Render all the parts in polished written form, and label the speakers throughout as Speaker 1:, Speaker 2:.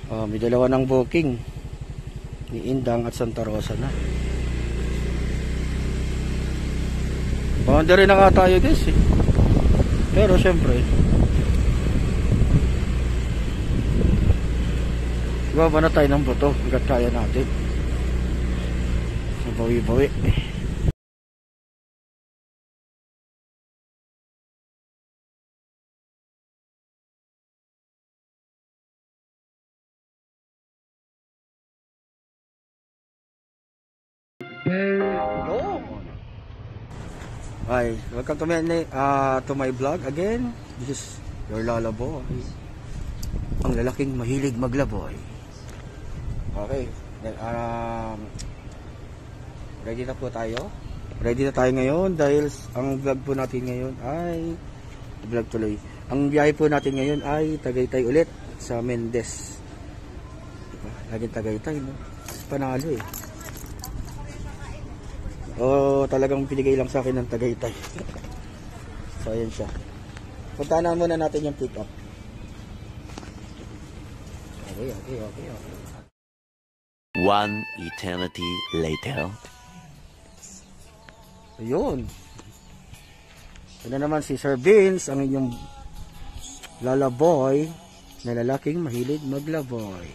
Speaker 1: May dalawa ng booking ni Indang at Santa Rosa na. Boundary na nga tayo guys eh. Pero syempre ibaba na tayo ng buto hanggat kaya natin. So bawi-bawi. Hi, welcome to my vlog again. This is your Lalaboy, ang lalaking mahilig maglaboy. Okay, ready na po tayo. Ready na tayo ngayon dahil ang vlog po natin ngayon ay vlog tuloy. Ang biyahe po natin ngayon ay Tagaytay ulit sa Mendez. Diba? Laging Tagaytay, no? Panalo eh. Talagang pinigay lang sa akin ng Tagaytay. So ayan siya. Puntahan muna natin yung pick up. Okay.
Speaker 2: One eternity later.
Speaker 1: Ayun. Ito na naman si Sir Vince, ang inyong Lalaboy na lalaking mahilig maglaboy.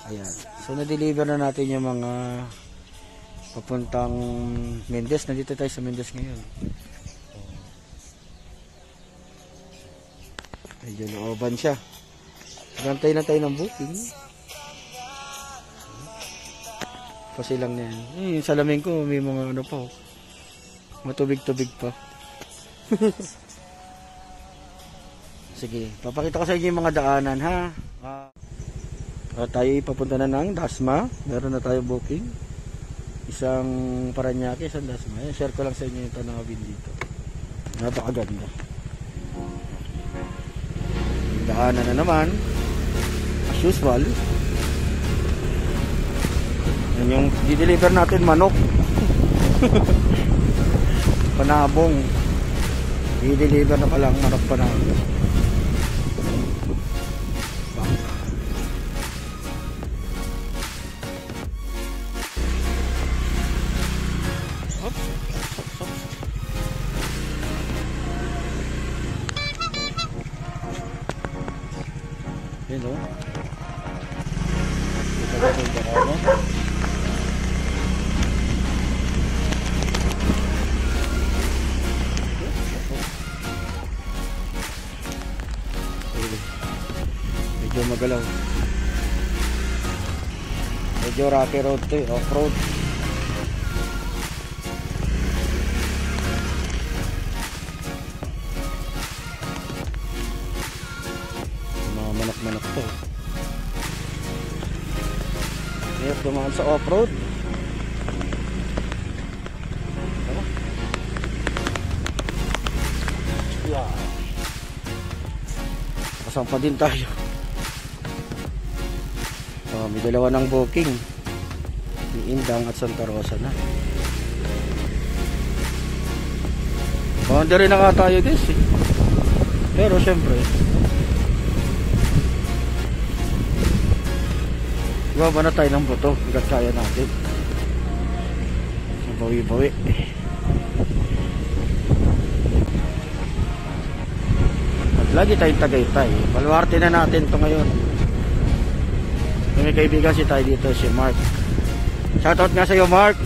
Speaker 1: Ayan. So na-deliver na natin yung mga papuntang Mendez. Nandito tayo sa Mendez ngayon. Medyo looban siya. Gantay na tayo ng booking. Kasi lang na yan. Yung salamin ko may mga ano pa. Matubig-tubig pa. Sige, papakita ko sa inyo yung mga daanan ha. Tayo papunta na ng Dasma. Meron na tayo booking. Isang Paranaque, isang Dasma. Share ko lang sa inyo yung tanawin dito. Napakaganda. Daanan na naman. As usual. Yan yung di-deliver natin manok. Panabong. Di-deliver na palang manok panabong. Yun o. Ito ba ito yung dakawa? Medyo magalaw. Medyo rocky road to eh. Off-road. Manak to. Ngayon dumaan sa off-road. Yeah. Kasampa din tayo. May dalawa ng booking ni Indang at Santa Rosa na. Boundary na nga tayo guys eh. Pero syempre ibaba na tayo ng buto hanggat kaya natin. So bawi-bawi. At lagi tayong Tagaytay. Baluarte na natin to ngayon. May kaibigan si tayo dito, si Mark. Shoutout nga sa iyo Mark.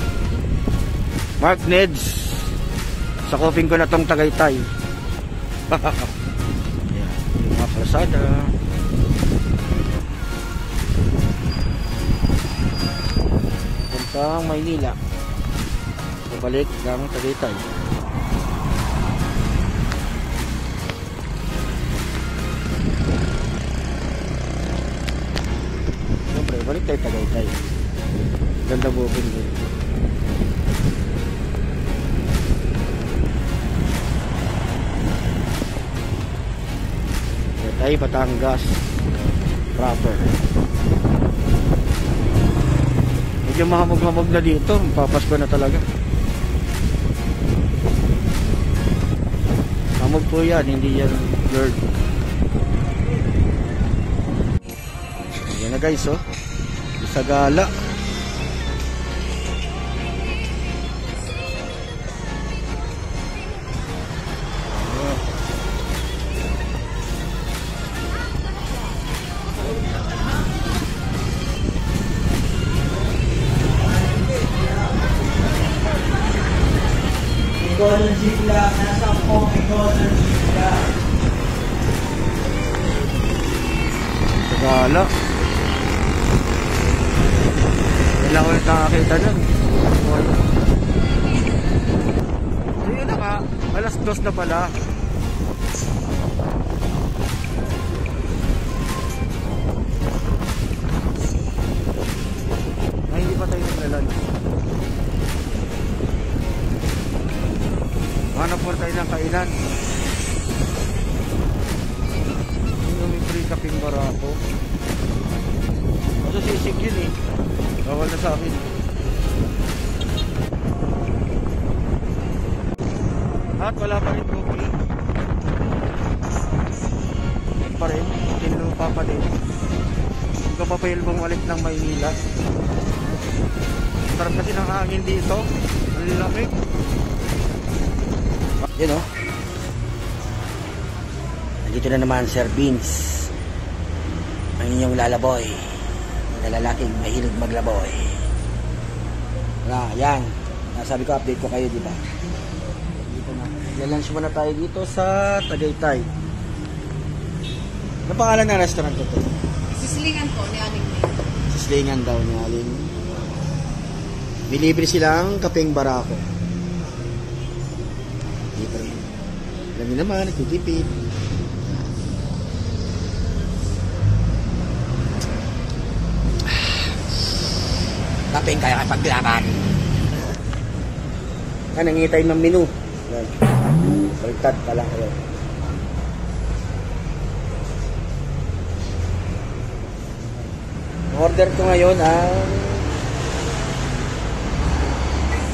Speaker 1: Mark Neds. Sakupin ko na tong Tagaytay. Yan, yung mga kalsada. Puntang Maynila. Pabalik ng Tagaytay. Siyempre, balik tayo Tagaytay. Ganda booking din. Tagaytay, Batangas proper. Medyo mahamog-hamog na dito. Papasko na talaga. Hamog po yan, hindi yan blurred. na guys, oh. Sa gala.
Speaker 3: Golden Zipla, nasa po may Golden Zipla.
Speaker 1: Sa gala. Wala ko yung nakakita nun. Ayun na nga. Alas 2 na pala. Ay, hindi pa tayo naglalunch. Hanap po tayo ng kainan. Yung may free kaping barako. Kaso sisig yun eh. Bawal na sa akin. At wala pa rin cookie. Pa rin. Tinupa pa din. Hindi ko pa bumalik ng Maynila. Sarap kasi ng hangin dito. Ang lamig. Yun o. Nandito na naman Sir Vince, ang inyong lalaboy na lalaking mahilig maglaboy. Yan. Nasabi ko update ko kayo, di ba? Dito na. Lalunch muna tayo dito sa Tagaytay. Ano pangalan ng restaurant ito?
Speaker 4: Sislingan po ni Aling May.
Speaker 1: Sislingan daw ni Aling. May libre silang kapeng barako. Dito rin. Alam niyo naman, nagtitipid. Kapeng kaya kapaglaban. Nangitay ng menu. Yan. Baliktad pala kayo. Order ko ngayon ang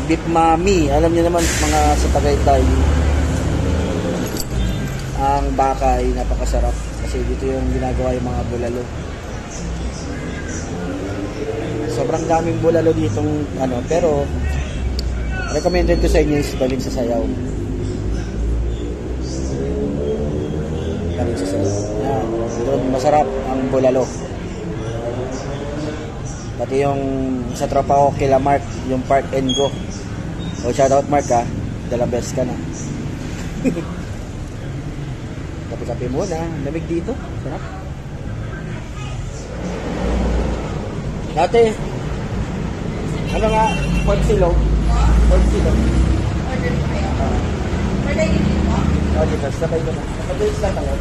Speaker 1: beef mami. Alam niyo naman mga sa Tagaytay, ang baka ay napakasarap kasi dito yung ginagawa yung mga bulalo. Sobrang daming bulalo ditong pero recommended ko sa inyo is balin sa sayaw. Balin sa sayaw. Yan. Doon masarap ang bulalo. Pati yung sa tropa ko kila Mark, yung Park and Go. O shoutout Mark ha, the best ka na. Kape-kape muna, lamig dito, sarap. Dati, ano nga, pork silog. Pork silog.
Speaker 4: Order po kayo. Order din po.
Speaker 1: O dito, sabay ko na. Napag-days lang tayo.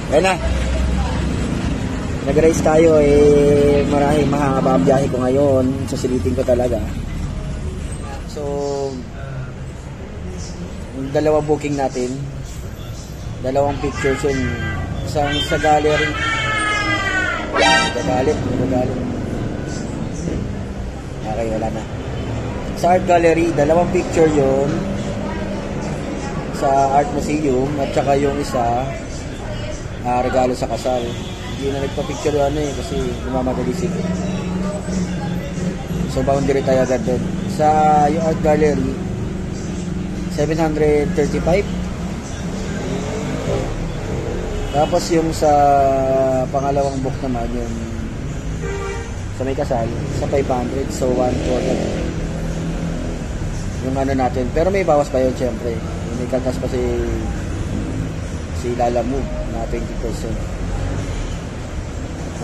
Speaker 1: Kaya na. Nag-race tayo maraming mahaba ang biyahe ko ngayon. Susilitin ko talaga. So, dalawang booking natin. Dalawang pictures yun. Isang sa gallery. Nagagalit. Okay, wala na. Sa art gallery, dalawang picture yun. Sa art museum. At saka yung isa, regalo sa kasal. Hindi na nagpa-picture kasi lumamadali siya. So boundary tayo agad doon. Sa yung art gallery, 735. Tapos yung sa pangalawang book naman, yung sa may kasal, sa 500. So 1/4 yung natin. Pero may bawas pa yun syempre. May kaltas pa si Lala Move na 20%.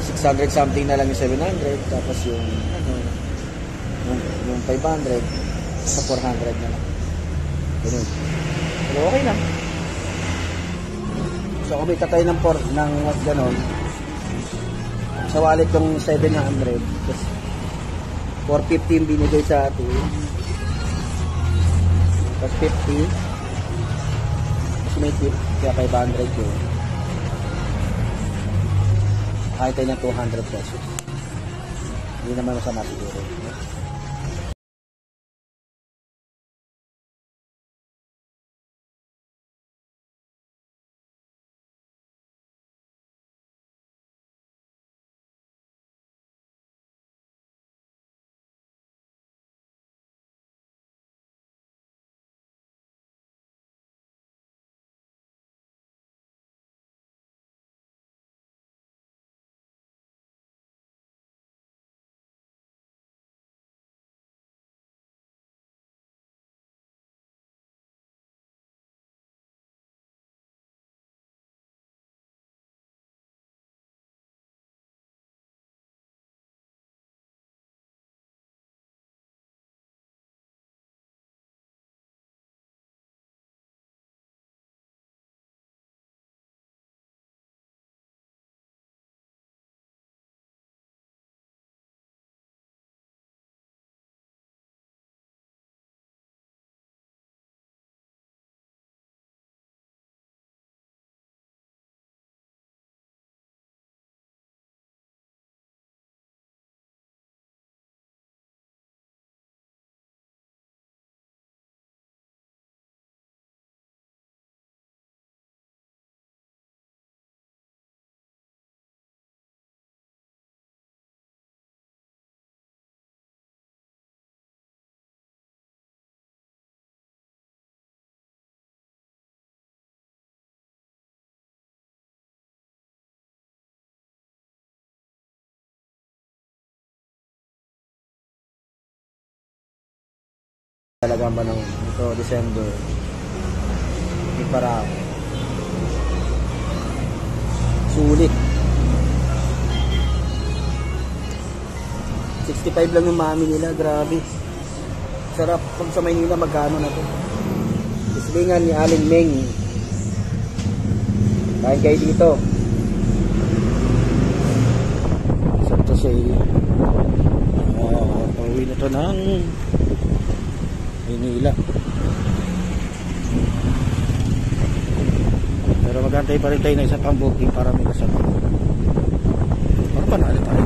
Speaker 1: 600 something na lang yung 700, tapos yung 500 sa 400 na lang. Ganun. Pero okay lang. So kumita tayo ng ganon. Sa wallet yung 700, tapos 450 yung binigay sa atin. Tapos 50. Tapos may tip, kaya 500 yun. Kahit tayo ng 200 pesos. Hindi naman masama siguro. Talaga ba ng ito, December. Hindi para sulit. 65 lang yung mami nila, grabe. Sarap. Pag sa Maynila, magkano na to? Islingan ni Aling Meng. Kain kayo dito. Sarap to siya. Pauwi na to ng Maynila. Pero magantay pa rin tayo na isang pang booking para may kasama. Para panalo tayo.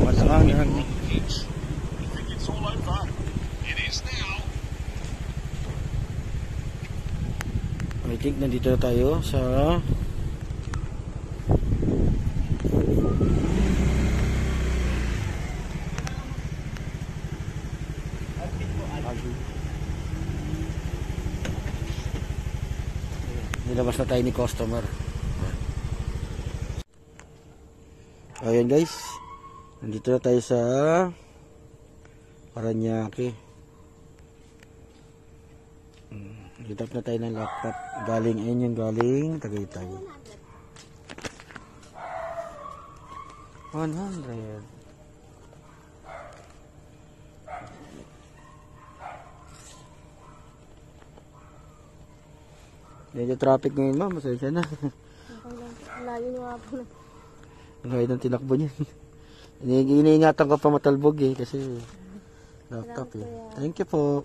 Speaker 1: Malamang yan. I think nandito na tayo sa nilabas na tayo ni customer. Ayan guys, nandito na tayo sa Paranaque. Hitap na tayo ng laptop. Galing ayun yung galing Tagaytay. 100. Medyo traffic ngayon ma'am, masaya na.
Speaker 4: Layo nga po na.
Speaker 1: Ang layo ng tinakbo niya. Iniingatan ko pa matalbog eh kasi laptop eh. Thank you po.